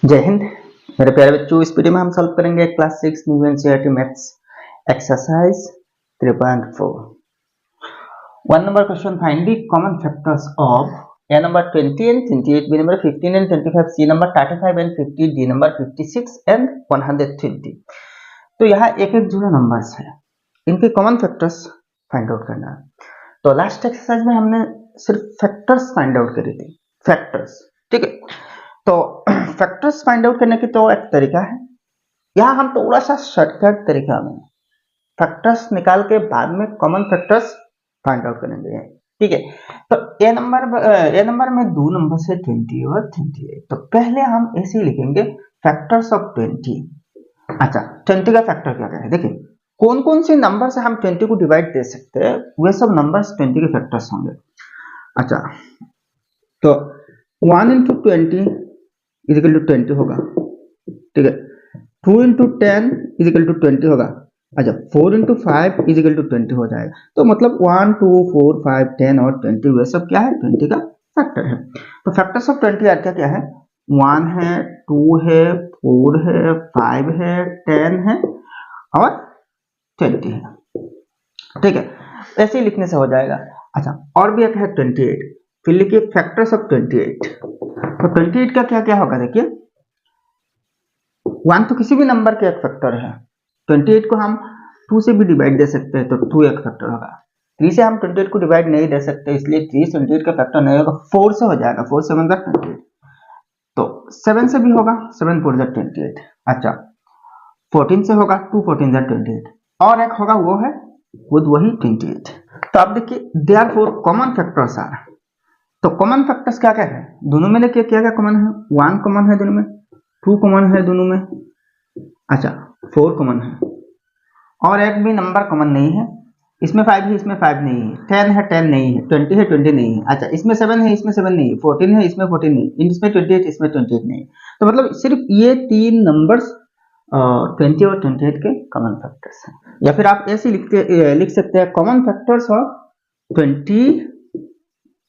जय हिंद मेरे प्यारे बच्चों। इस वीडियो में हम सॉल्व करेंगे class 6 new NCERT maths exercise 3.4। One number question, find the common factors of A number 20 and 28, B number 15 and 25, C number 35 and 50, D number 56 and 120। तो यहाँ एक एक जुड़े नंबर्स है, इनके कॉमन फैक्टर्स फाइंड आउट करना है। तो लास्ट एक्सरसाइज में हमने सिर्फ फैक्टर्स फाइंड आउट करी थी, फैक्टर्स, ठीक है। तो फैक्टर्स फाइंड आउट करने की तो एक तरीका है, यहाँ हम थोड़ा सा शॉर्टकट तरीका में फैक्टर्स निकाल के बाद में कॉमन फैक्टर्स फाइंड आउट करेंगे, ठीक है। तो ए नंबर में दो नंबर से 20 और 28। तो पहले हम ऐसे ही लिखेंगे फैक्टर्स ऑफ 20। अच्छा, 20 का फैक्टर क्या क्या है, देखिए कौन कौन से नंबर से हम 20 को डिवाइड दे सकते हैं, वे सब नंबर्स 20 के फैक्टर्स होंगे। अच्छा, तो 1 इंटू 20 इजिकल टू 20 होगा, ठीक है। 2 इंटू 10 इजिकल टू 20 होगा। अच्छा, 4 इंटू 5 इजिकल टू 20 हो जाएगा। तो मतलब 1, 2, 4, 5, 10 और 20 वे सब क्या है, 20 का फैक्टर है। तो फैक्टर्स ऑफ 20 आते क्या है, 1 है, 2 है, 4 है, 5 है, 10 है और 20 है, ठीक है। ऐसे ही लिखने से हो जाएगा। अच्छा, और भी एक है 28, फिर लिखिए फैक्टर्स ऑफ 28। तो 28 का क्या क्या होगा, देखिए 1 तो किसी भी नंबर के एक फैक्टर है, 28 को हम 2 से भी डिवाइड दे सकते हैं, तो 2 एक फैक्टर होगा। 3 से हम 28 को डिवाइड नहीं दे सकते, इसलिए 3 28 का फैक्टर नहीं होगा, 4 से हो जाएगा, 4 7 जा 28। तो 7 से भी होगा, 7 4 जा 28। अच्छा, 14 से होगा, 2 14 जा 28, और एक होगा वो है खुद वही 28। तो आप देखिए देयरफॉर कॉमन फैक्टर्स आर। तो कॉमन फैक्टर्स क्या क्या है, दोनों में देखिए क्या क्या कॉमन है, 1 कॉमन है दोनों में, 2 कॉमन है दोनों में, अच्छा 4 कॉमन है, और एक भी नंबर कॉमन नहीं है। इसमें 5 है, इसमें 5 नहीं है, 10 है, 10 नहीं है, 20 है, 20 नहीं है। अच्छा, इसमें 7 है, इसमें 7 नहीं है, 14 है, इसमें 14 नहीं, इसमें 28, इसमें 28 नहीं। तो मतलब सिर्फ ये तीन नंबर्स 20 और 28 के कॉमन फैक्टर्स हैं। या फिर आप ऐसे लिख सकते हैं common factors of 20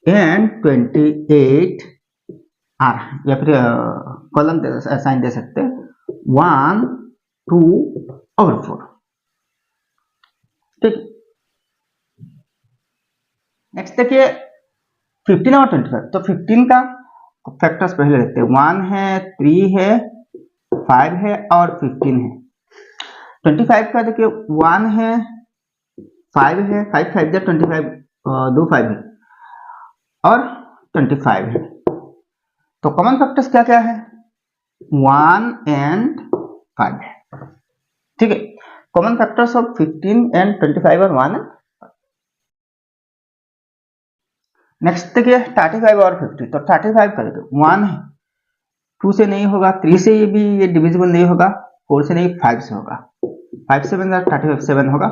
and 28 are, या फिर कॉलम साइन दे सकते हैं 1, 2 और 4, ठीक। नेक्स्ट देखिए 15 और 25। तो 15 का फैक्टर्स पहले देखते हैं, 1 है, 3 है, 5 है और 15 है। 25 का देखिए 1 है, 5 है, 5 5 जा 25, 2 5 है और 25 है। तो कॉमन फैक्टर्स क्या क्या है, 1 एंड 5 है, ठीक है। कॉमन फैक्टर्स ऑफ 15 एंड 25 और 1 है। नेक्स्ट देखिए 35 और 50। तो 35 का देखिए 1 है, 2 से नहीं होगा, 3 से ये भी ये डिविजिबल नहीं होगा, 4 से नहीं, 5 से होगा, 5 7 35 7 होगा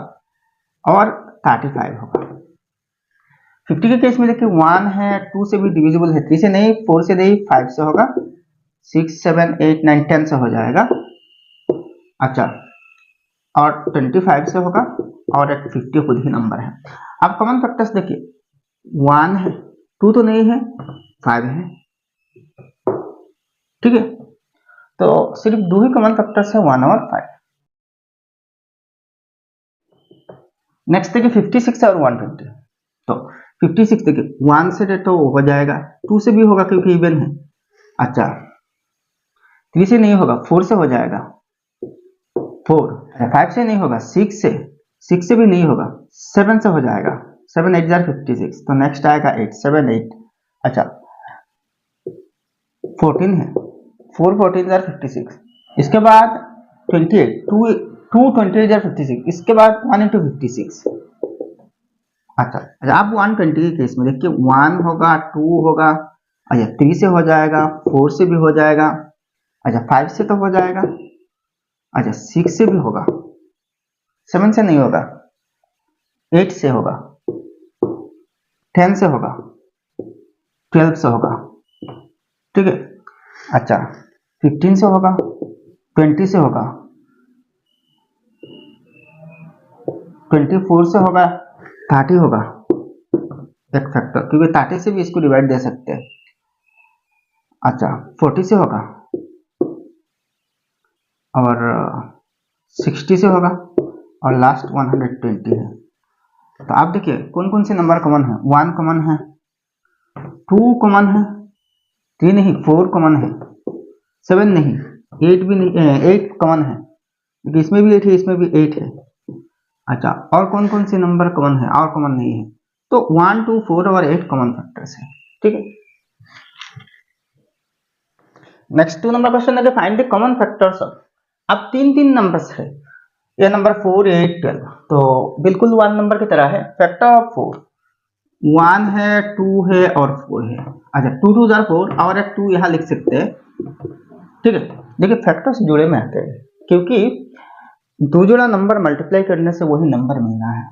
और 35 होगा। 50 के केस में देखिए 1 है, 2 से भी डिविजिबल है, 3 से नहीं, 4 से नहीं, 5 से होगा, 6 7 8 9 10 से हो जाएगा। अच्छा, और 25 से होगा, और एक 50 खुद ही नंबर है। अब कॉमन फैक्टर्स देखिए 1 है, 2 तो नहीं है, 5 है, ठीक है। तो सिर्फ दो ही कॉमन फैक्टर्स है, 1 और 5। नेक्स्ट देखिए 56 और 150। तो 56 देखिए 1 से तो हो जाएगा, 2 से भी होगा क्योंकि इवन है। अच्छा, 3 से नहीं होगा, 4 से हो जाएगा, 4, 5 से नहीं होगा, 6 से भी नहीं होगा, 7 से हो जाएगा, 7 8 जार 56। तो नेक्स्ट आएगा 8 7 8। अच्छा, 14 है, 4 14 जार 56। इसके बाद 28, 2 28 जार 56। इसके बाद 1 इंटू 56। अच्छा, अब 120 के केस में देखिए 1 होगा, 2 होगा, अच्छा 3 से हो जाएगा, 4 से भी हो जाएगा, अच्छा 5 से तो हो जाएगा, अच्छा 6 से भी होगा, 7 से नहीं होगा, 8 से होगा, 10 से होगा, 12 से होगा, ठीक है। अच्छा 15 से होगा, 20 से होगा, 24 से होगा, 30 होगा एक फैक्टर, क्योंकि 30 से भी इसको डिवाइड दे सकते हैं। अच्छा 40 से होगा, और 60 से होगा और लास्ट 120 है। तो आप देखिए कौन कौन से नंबर कॉमन है। 1 कॉमन है, 2 कॉमन है, 3 नहीं 4 कॉमन है, 7 नहीं, 8 भी नहीं, 8 कॉमन है क्योंकि इसमें भी 8 है, इसमें भी 8 है। अच्छा, और कौन कौन से नंबर कॉमन है और कॉमन नहीं है? तो 1, 2, 4 और 8 कॉमन फैक्टर्स है। ठीक है, नेक्स्ट 2 नंबर क्वेश्चन है find the common factors of. अब तीन तीन नंबर्स है, ये नंबर 4, 8, 12, तो बिल्कुल 1 नंबर की तरह है। फैक्टर ऑफ 4 1 है, 2 है और 4 है। अच्छा, 2 2 जार 4 और एक 2 यहाँ लिख सकते हैं। ठीक है, देखिए फैक्टर्स जुड़े में आते हैं क्योंकि दो जोड़ा नंबर मल्टीप्लाई करने से वही नंबर मिलना है।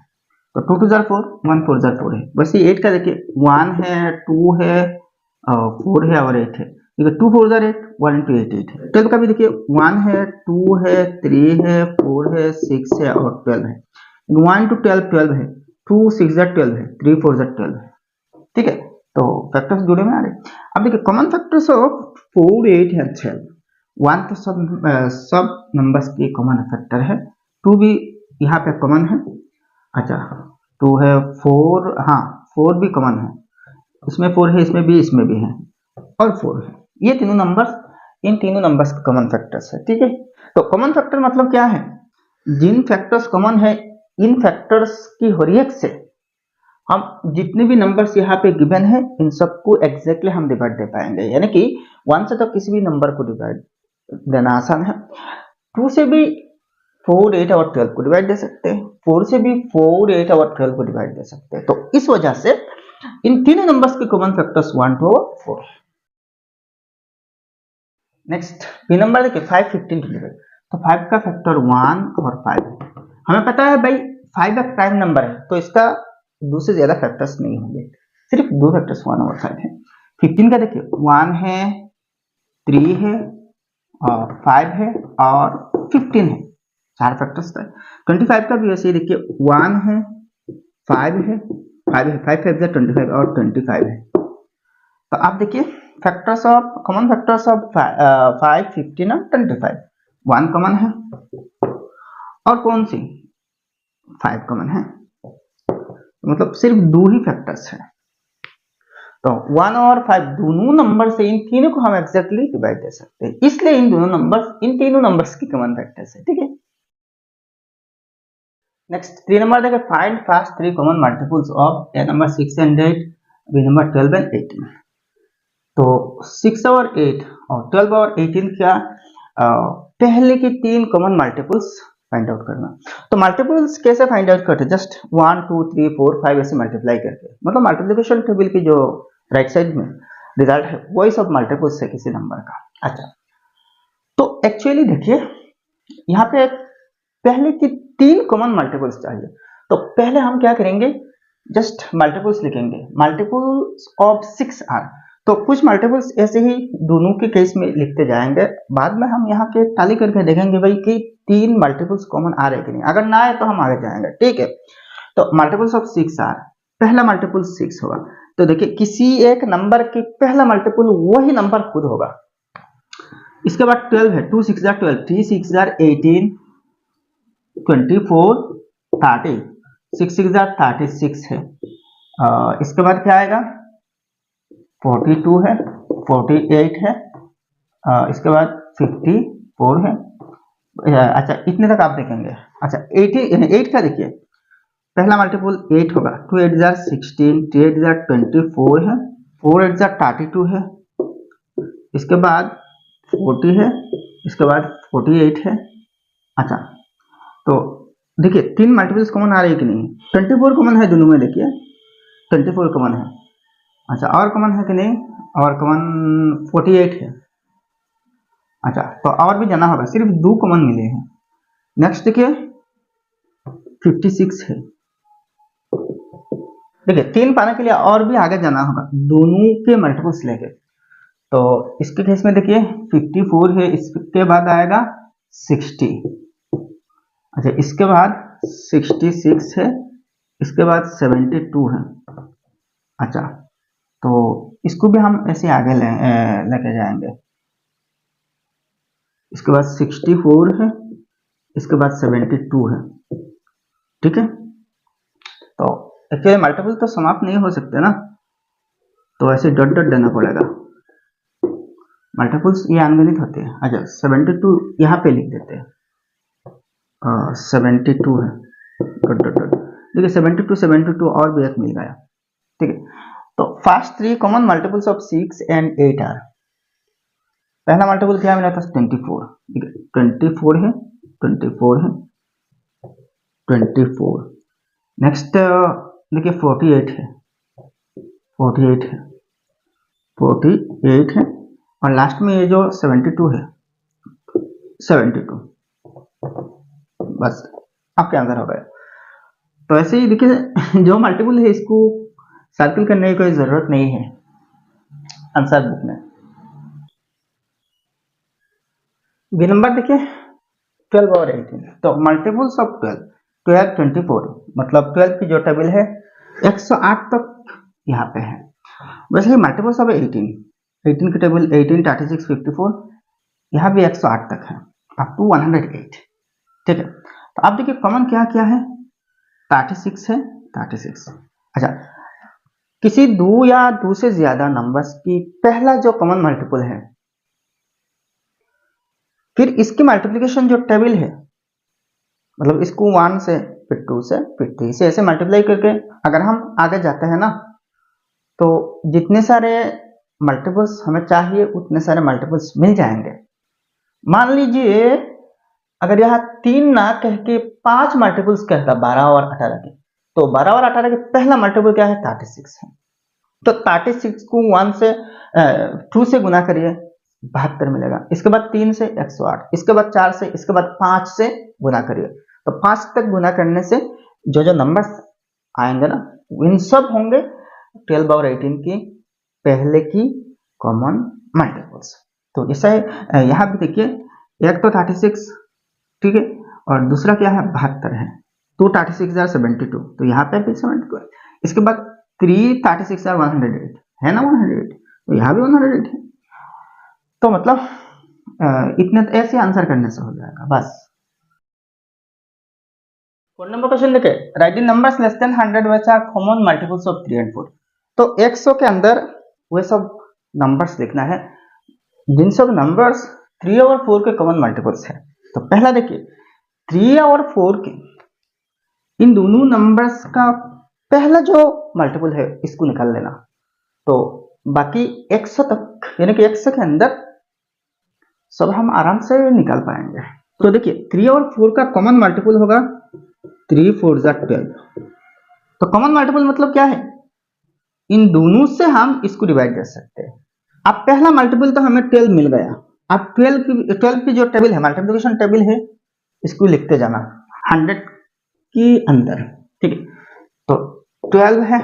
तो 2 2 जार 4, 1 4 जार 4 है। वैसे 8 का देखिए 1 है, 2 है, 4 है और 8 है। देखिए 2 4 जार 8, 1 into 8 8 है। 12 का भी देखिए 1 है, 2 है, 3 है, 4 है, 6 है और 12 है। 1 to 12 12 है, 2 6 जार 12 है, 3 4 जार 12 है। ठीक है, तो फैक्टर्स जुड़े में आ रहे। अब देखिए कॉमन फैक्टर्स ऑफ 4 8 एंड 12। 1 तो सब नंबर्स की कॉमन फैक्टर है, 2 भी यहाँ पे कॉमन है। अच्छा, 2 है, 4, हाँ 4 भी कॉमन है, इसमें 4 है, इसमें भी है और 4 है। ये तीनों नंबर्स, इन तीनों नंबर्स के कॉमन फैक्टर्स है। ठीक है, तो कॉमन फैक्टर मतलब क्या है? जिन फैक्टर्स कॉमन है, इन फैक्टर्स की हर से हम जितने भी नंबर्स यहाँ पे गिवन है इन सबको एग्जैक्टली हम डिवाइड दे पाएंगे। यानी कि 1 से तो किसी भी नंबर को डिवाइड देना आसान है, 2 से भी 4 8 और 12 को डिवाइड दे सकते हैं, 4 से भी 4 8 और 12 को डिवाइड दे सकते हैं। तो इस वजह से इन तीनों नंबर्स के कॉमन फैक्टर्स 1 2 और 4। नेक्स्ट बी नंबर देखिए 5 15 25। तो 5 का फैक्टर 1 और 5, हमें पता है भाई 5 एक प्राइम नंबर है तो इसका 2 से ज्यादा फैक्टर्स नहीं होंगे, सिर्फ 2 फैक्टर्स 1 और 5 है। 15 का देखिए 1 है, 3 है और 5 है और 15 है, 4 फैक्टर्स था। 25 का भी ऐसे ही देखिए 1 है, 5 है, 5 है, 5 5 25 और 25 है। तो आप देखिए factors of common factors of 5 15 और 25, 1 कॉमन है और कौन सी 5 कॉमन है, मतलब सिर्फ 2 ही फैक्टर्स है। तो 1 और 5 दोनों नंबर से इन तीनों को हम एग्जैक्टली डिवाइड दे सकते हैं, इसलिए इन तीनों नंबर्स की कॉमन फैक्टर्स है। ठीक है, नेक्स्ट 3 नंबर देखिए find first 3 common multiples of A number 6 and 8, B number 12 and 18। तो 6 और 8 और 12 और 18 क्या पहले की 3 कॉमन मल्टीपल्स फाइंड आउट करना। तो मल्टीपल्स कैसे फाइंड आउट करते हैं? जस्ट 1 2 3 4 5 ऐसे मल्टीप्लाई करके, मतलब मल्टीप्लिकेशन टेबल की जो राइट साइड में रिजल्ट है वही सब मल्टीपल्स है किसी नंबर का। अच्छा, तो एक्चुअली देखिए यहाँ पे पहले की 3 कॉमन मल्टीपल्स चाहिए। तो पहले हम क्या करेंगे, जस्ट मल्टीपल्स लिखेंगे। मल्टीपल्स ऑफ 6 आर, तो कुछ मल्टीपल्स ऐसे ही दोनों के केस में लिखते जाएंगे, बाद में हम यहाँ के टाली करके देखेंगे भाई कि 3 मल्टीपल्स कॉमन आ रहे कि नहीं। अगर ना आए तो हम आगे जाएंगे। ठीक है, तो मल्टीपल्स ऑफ 6 आर, पहला मल्टीपल 6 होगा। तो देखिए किसी एक नंबर की पहला मल्टीपल वही नंबर खुद होगा। इसके बाद 12 है, 2 6 जार 12, 3 6 जार 18, 24 30, 6 6 जार 36 है। इसके बाद क्या आएगा, 42 है, 48 है, इसके बाद 54 है। अच्छा, इतने तक आप देखेंगे। अच्छा, 8 का देखिए पहला मल्टीपल 8 होगा, 2 8 जार 16, 3 8 जार 24 है, 4 8 जार 32 है, इसके बाद 40 है, इसके बाद 48 है। अच्छा, तो देखिए 3 मल्टीपल्स कॉमन आ रही है कि नहीं? 24 कॉमन है दोनों में, देखिए 24 कॉमन है। अच्छा, और कॉमन है कि नहीं? और कॉमन 48 है। अच्छा, तो और भी जाना होगा, सिर्फ 2 कॉमन मिले हैं। नेक्स्ट देखिए 56 है। देखिए 3 पाने के लिए और भी आगे जाना होगा, दोनों के मल्टीपल्स लेके। तो इसके केस में देखिए 54 है, इसके बाद आएगा 60। अच्छा, इसके बाद 66 है, इसके बाद 72 है। अच्छा, तो इसको भी हम ऐसे आगे लेके जाएंगे। इसके बाद 64 है, इसके बाद 72 है। ठीक है, तो एक्चुअली मल्टीपल तो समाप्त नहीं हो सकते ना, तो ऐसे डॉट डॉट देना पड़ेगा। मल्टीपल्स ये अनगिनत होते हैं। अच्छा 72 यहाँ पे लिख देते हैं, 72 है डॉट डॉट डॉट। देखिए 72 और भी एक मिल गया। ठीक है, तो first 3 common multiples of 6 and 8 are. पहला मल्टीपल क्या मिला था 24। ठीक है, 24 है, 24 है, 24। नेक्स्ट देखिए 48 है, 48 है, 48 है, और लास्ट में ये जो 72 है, 72। बस आपके आंसर हो गया। तो ऐसे ही देखिए जो मल्टीपल है इसको सर्किल करने की कोई जरूरत नहीं है आंसर बुक में। बी नंबर देखिए 12 और 18। तो मल्टीपल्स ऑफ 12, 24, मतलब 12 की जो टेबल है 108 तक यहाँ पे है। वैसे ही मल्टीपल्स ऑफ 18 की टेबल 18, 36, 54 यहाँ भी 108 तक है, अप टू 108। ठीक है, तो आप देखिए कॉमन क्या क्या है, 36 है, 36। अच्छा, किसी दो या दो से ज्यादा नंबर्स की पहला जो कॉमन मल्टीपल है, फिर इसकी मल्टीप्लिकेशन जो टेबल है, मतलब इसको 1 से फिर 2 से फिर 3 से ऐसे मल्टीप्लाई करके अगर हम आगे जाते हैं ना, तो जितने सारे मल्टीपल्स हमें चाहिए उतने सारे मल्टीपल्स मिल जाएंगे। मान लीजिए अगर यहाँ 3 ना कह के 5 मल्टीपल्स कहता 12 और 18 के, तो 12 और 18 के पहला मल्टीपल क्या है 36 है। तो 36 को 1 से 2 से गुना करिए 72 मिलेगा। इसके बाद 3 से 108, इसके बाद 4 से, इसके बाद 5 से गुना करिए, तो 5 तक गुना करने से जो जो नंबर्स आएंगे ना इन सब होंगे 12 और 18 की पहले की कॉमन मल्टीपल्स। तो ऐसा यहाँ भी देखिए, एक तो 36, ठीक है, और दूसरा क्या है 72 है, 2 36 are 72, तो यहाँ पे भी 72 है। इसके बाद 3 36 are 108 है ना, 108, तो यहाँ भी 108 है। तो मतलब इतने ऐसे आंसर करने से हो जाएगा बस। 4 नंबर क्वेश्चन देखे, write in numbers less than 100 which are common multiples of 3 and 4। तो 100 के अंदर वे सब नंबर्स लिखना है जिन सब नंबर्स 3 और 4 के कॉमन मल्टीपल्स है। तो पहला देखिए 3 और 4 के इन दोनों नंबर्स का पहला जो मल्टीपल है इसको निकाल लेना, तो बाकी 100 तक यानी कि 100 के अंदर सब हम आराम से निकाल पाएंगे। तो देखिए 3 और 4 का कॉमन मल्टीपल होगा 3 4 12। तो कॉमन मल्टीपल मतलब क्या है, इन दोनों से हम इसको डिवाइड कर सकते हैं। अब पहला मल्टीपल तो हमें 12 मिल गया, अब 12 की जो टेबल है मल्टीप्लिकेशन टेबल है इसको लिखते जाना 100 की अंदर। ठीक है, तो 12 है,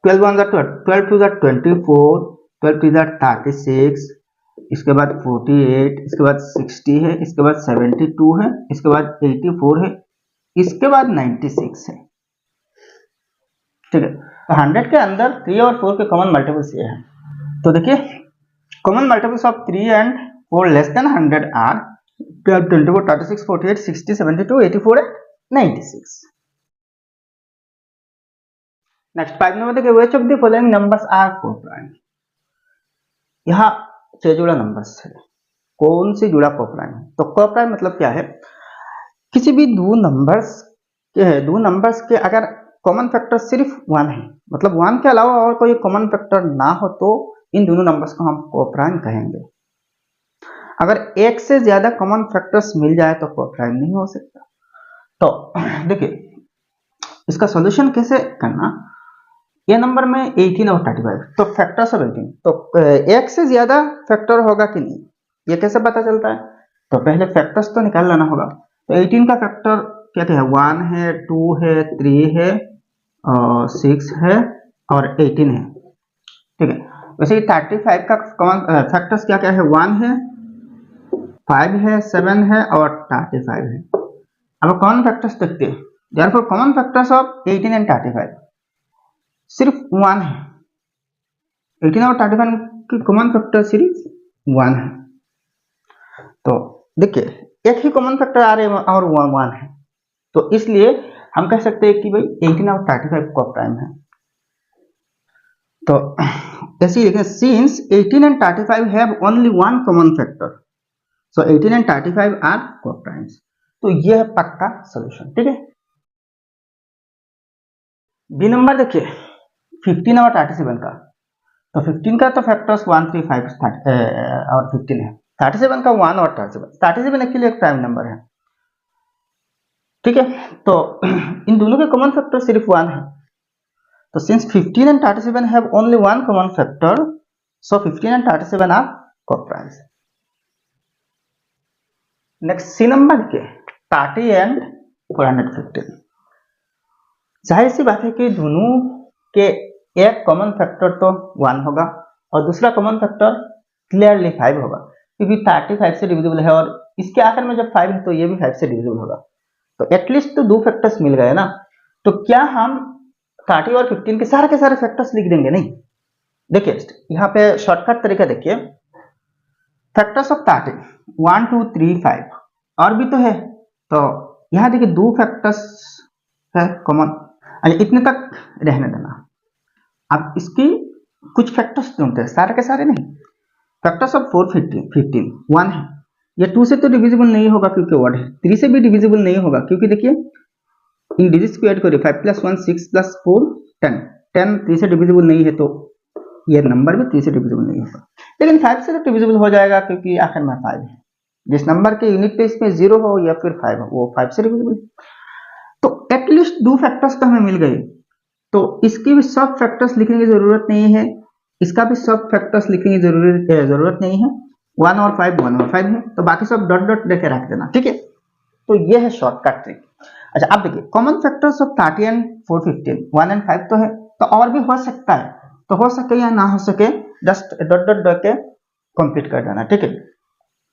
12 1 12, 12 2 24, 12 3 36, इसके बाद 48, इसके बाद 60 है, इसके बाद 72 है, इसके बाद 84 है, इसके बाद 96 है। ठीक है, तो 100 के अंदर 3 और 4 के कॉमन मल्टीपल्स ये हैं। तो देखिए common multiples of 3 and 4 less than 100 are 12 24 36 48 60 72 84 and 96। Next 5 number देखिए, which of the following numbers are coprime. यहाँ से जुड़ा नंबर्स है, कौन से जुड़ा कोप्राइम है। तो कोप्राइम मतलब क्या है, किसी भी दो नंबर्स के अगर कॉमन फैक्टर सिर्फ 1 है, मतलब 1 के अलावा और कोई कॉमन फैक्टर ना हो, तो इन दोनों नंबर्स को हम कोप्राइम कहेंगे। अगर एक से ज्यादा कॉमन फैक्टर्स मिल जाए तो कोप्राइम नहीं हो सकता। तो देखिए इसका सॉल्यूशन कैसे करना, ये नंबर में 18 और 35, तो फैक्टर्स ऑफ 18, तो एक से ज्यादा फैक्टर होगा कि नहीं ये कैसे पता चलता है, तो पहले फैक्टर्स तो निकाल लेना होगा। तो 18 का फैक्टर क्या क्या है, 1 है, 2 है, 3 है, 6 है और 18 है। ठीक है, वैसे ही 35 का कॉमन फैक्टर्स क्या क्या है, 1 है, 5 है, 7 है और 35 है। अब कॉमन फैक्टर्स देखते हैं, therefore common factors of 18 and 35 सिर्फ 1 है, 18 और 35 की कॉमन फैक्टर सिर्फ 1 है। तो देखिए एक ही कॉमन फैक्टर आ रहे हैं और 1 है, तो इसलिए हम कह सकते हैं कि भाई 18 और 35 कोप्राइम है। तो ऐसे ही लिखें, since 18 and 35 have only one common factor, so 18 and 35 are coprimes. तो यह है पक्का सॉल्यूशन, ठीक है। बी नंबर देखिए 15 और 37 का, तो 15 का तो फैक्टर्स 1 3 5 और 15 है, 37 का 1 और 37 एक्चुअली एक प्राइम नंबर है, ठीक है। तो इन दोनों के कॉमन फैक्टर सिर्फ 1 है, तो since 15 and 37 have only one common factor, so 15 and 37 are coprimes. Next C number के 30 and 415, जाहिर सी बात है कि दोनों के एक कॉमन फैक्टर तो 1 होगा और दूसरा कॉमन फैक्टर क्लियरली 5 होगा, क्योंकि 35 से डिविजिबल है और इसके आखिर में जब 5 है तो ये भी 5 से डिविजिबल होगा, तो एटलीस्ट तो 2 फैक्टर्स मिल गए ना। तो क्या हम 30 और 15 के सारे फैक्टर्स लिख देंगे? नहीं, देखिए यहाँ पे शॉर्टकट तरीका देखिए, फैक्टर्स ऑफ 30 1 2 3 5 और भी तो है, तो यहाँ देखिए 2 फैक्टर्स है कॉमन, इतने तक रहने देना। अब इसकी कुछ फैक्टर्स ढूंढते हैं, सारे के सारे नहीं। फैक्टर्स ऑफ 4 15 1 है, ये 2 से तो डिविजिबल नहीं होगा क्योंकि वर्ड है, 3 से भी डिविजिबल नहीं होगा क्योंकि देखिए इन डिजिट्स को ऐड करिए, 5 + 1 6 + 4 10, 10 3 से डिविजिबल नहीं है, तो ये नंबर भी 3 से डिविजिबल नहीं होगा, लेकिन 5 से तो डिविजिबल हो जाएगा क्योंकि आखिर में 5 है। जिस नंबर के यूनिट प्लेस में 0 हो या फिर 5 हो वो 5 से डिविजिबल, तो एटलीस्ट 2 फैक्टर्स तो हमें मिल गए, तो इसकी भी सब फैक्टर्स लिखने की जरूरत नहीं है, इसका भी सब फैक्टर्स लिखने की जरूरत नहीं है, 1 और 5 1 और 5 है, तो बाकी सब डॉट डॉट लेके रख देना, ठीक है। तो ये है शॉर्टकट ट्रिक। अच्छा अब देखिए common factors of 30 and 415 1 and 5 तो है, तो और भी हो सकता है, तो हो सके या ना हो सके जस्ट डॉट डॉट डॉट के कंप्लीट कर देना, ठीक है।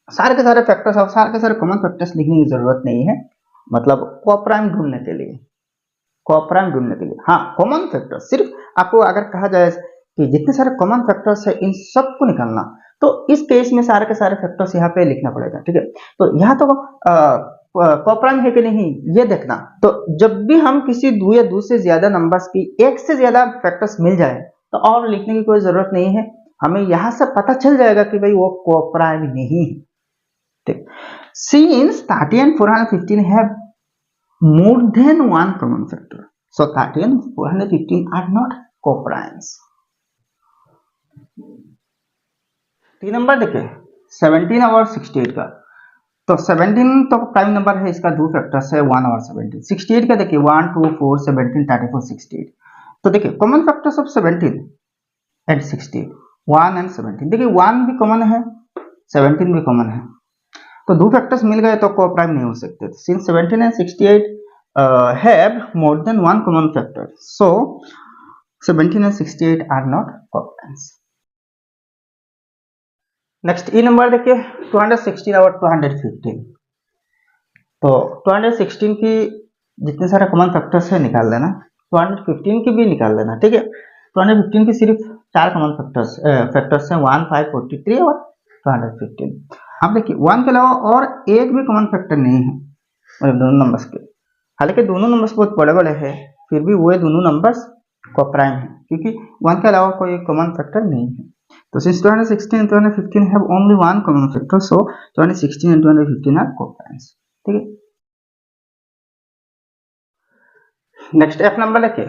सारे के सारे फैक्टर्स और सारे के सारे कॉमन फैक्टर्स लिखने की जरूरत नहीं है, मतलब कोप्राइम ढूंढने के लिए, हाँ कॉमन फैक्टर सिर्फ आपको अगर कहा जाए कि जितने सारे कॉमन फैक्टर्स है इन सबको निकालना, तो इस केस में सारे के सारे फैक्टर्स यहाँ पे लिखना पड़ेगा, ठीक है। तो यहाँ तो कोप्राइम है कि नहीं ये देखना, तो जब भी हम किसी 2 या 2 से ज्यादा नंबर्स की एक से ज्यादा फैक्टर्स मिल जाए तो और लिखने की कोई जरूरत नहीं है, हमें यहाँ से पता चल जाएगा कि भाई वो कोप्राइम नहीं है, ठीक। Since 30 and 415 have more than one common factor, so 30 and 415 are not coprimes। 3 number देखिए 17 और 68 का, तो 17 तो प्राइम नंबर है, इसका 2 फैक्टर्स है 1 और 17। 68 का देखिए 1 2 4 17 34 68, तो देखिए common factors of 17 and 68 1 and 17, देखिए 1 भी कॉमन है 17 भी कॉमन है, तो 2 फैक्टर्स मिल गए तो कोप्राइम नहीं हो सकते। Since 17 and 68 have more than one common factor, so 17 and 68 are not coprimes। Next E number देखिए 216 और 215, तो 216 की जितने सारे कॉमन फैक्टर्स है निकाल लेना, 215 की भी निकाल लेना, ठीक है। 215 की सिर्फ 4 कॉमन फैक्टर्स हैं 1 5 43 और 215। अब देखिए 1 के अलावा और एक भी कॉमन फैक्टर नहीं है, मतलब दोनों नंबर्स के, हालांकि दोनों नंबर्स बहुत बड़े बड़े हैं फिर भी वो दोनों नंबर्स कोप्राइम है क्योंकि 1 के अलावा कोई कॉमन फैक्टर नहीं है। तो since 216 and 215 have only one common factor, so 216 and 215 are coprimes, ठीक है। नेक्स्ट एफ नंबर देखिए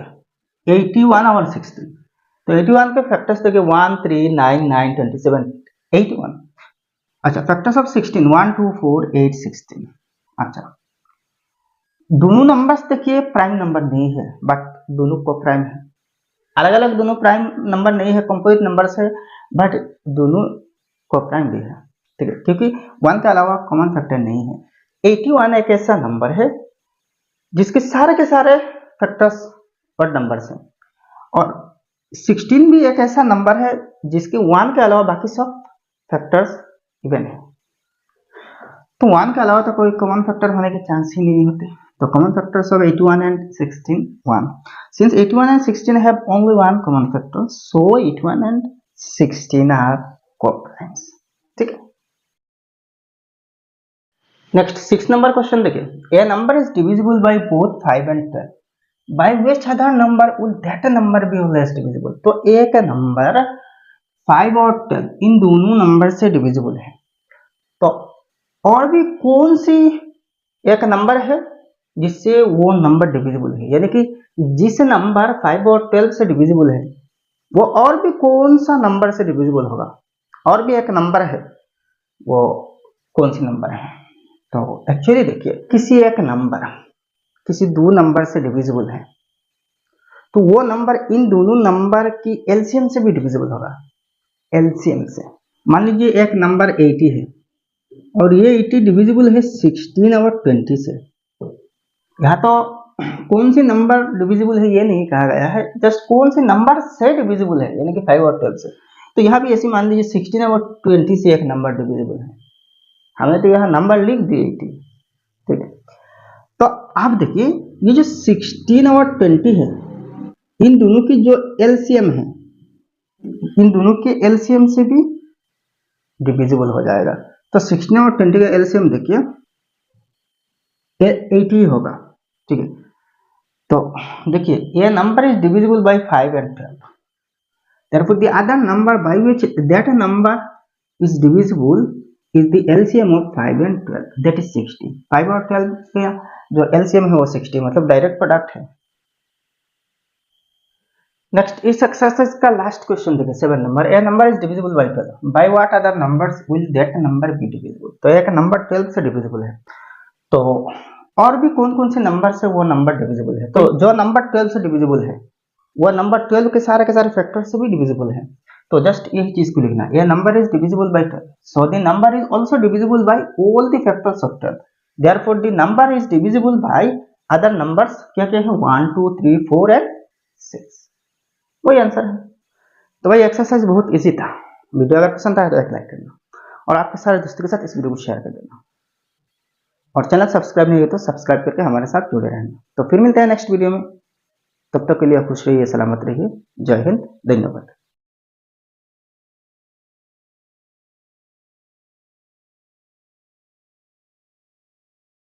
81 और 16, तो 81 के फैक्टर्स देखिए 1 3 9 9 27 81। अच्छा फैक्टर्स ऑफ 16 1 2 4 8 16। अच्छा दोनों नंबर्स देखिए प्राइम नंबर नहीं है बट दोनों कोप्राइम है, अलग अलग दोनों प्राइम नंबर नहीं है, कंपोजिट नंबर्स है बट दोनों कोप्राइम भी है, ठीक है, क्योंकि 1 के अलावा कॉमन फैक्टर नहीं है। 81 एक ऐसा नंबर है जिसके सारे के सारे फैक्टर्स ऑड नंबर्स हैं और 16 भी एक ऐसा नंबर है जिसके 1 के अलावा बाकी सब फैक्टर्स इवन है, तो 1 के अलावा तो कोई कॉमन फैक्टर होने के चांस ही नहीं होते। तो common factors of 81 and 16 1, since 81 and 16 have only one common factor, so 81 and 16 are coprimes, ठीक है। नेक्स्ट 6 नंबर क्वेश्चन देखिए, a number is divisible by both 5 and 12, by which other number will that number be less divisible. तो एक number 5 और 12 इन दोनों number से divisible है, तो और भी कौन सी एक नंबर है जिससे वो नंबर डिविजिबल है, यानी कि जिस नंबर 5 और 12 से डिविजिबल है वो और भी कौन सा नंबर से डिविजिबल होगा, और भी एक नंबर है, वो कौन सी नंबर है। तो एक्चुअली देखिए, किसी एक नंबर किसी दो नंबर से डिविजिबल है तो वो नंबर इन दोनों नंबर की एलसीएम से भी डिविजिबल होगा। एलसीएम से मान लीजिए एक नंबर 80 है और ये 80 डिविजिबल है 16 और 20 से। यहाँ तो कौन सी नंबर डिविजिबल है ये नहीं कहा गया है, जस्ट कौन से नंबर से डिविजिबल है, यानी कि 5 और 12 से। तो यहाँ भी ऐसे मान लीजिए 16 और 20 से एक नंबर डिविजिबल है, हमने तो यहाँ नंबर लिख दिए 80, ठीक है। तो आप देखिए ये जो 16 और 20 है, इन दोनों की जो एलसीएम है, इन दोनों के एलसीएम से भी डिविजिबल हो जाएगा। तो 16 और 20 का एलसीएम देखिए 80 होगा, ठीक है। तो देखिए ये number is divisible bye 5 and 12, therefore the other number by which that number is divisible is the LCM of 5 and 12, that is 60। 5 और 12 का जो LCM है वो 60, मतलब डायरेक्ट प्रोडक्ट है। नेक्स्ट इस एक्सरसाइज का लास्ट क्वेश्चन देखिए 7 number, A number is divisible bye 12, by what other numbers will that number be divisible. तो एक नंबर 12 से डिविजिबल है, तो और भी कौन कौन से नंबर से वो नंबर डिविजिबल है। तो जो नंबर 12 से डिविजिबल है वो नंबर 12 के सारे फैक्टर से भी डिविजिबल है। तो जस्ट यही चीज को लिखना, ये number is divisible bye 12, so the number is also divisible by all the factors of 12, therefore the number is divisible by other numbers. क्या क्या है, 1 2 3 4 एंड 6, वही आंसर है। तो भाई एक्सरसाइज बहुत इजी था। वीडियो अगर पसंद आए तो एक लाइक करना और आपके सारे दोस्तों के साथ इस वीडियो को शेयर कर देना, और चैनल सब्सक्राइब नहीं है तो सब्सक्राइब करके हमारे साथ जुड़े रहना। तो फिर मिलते हैं नेक्स्ट वीडियो में, तब तक के लिए खुश रहिए, सलामत रहिए। जय हिंद, धन्यवाद।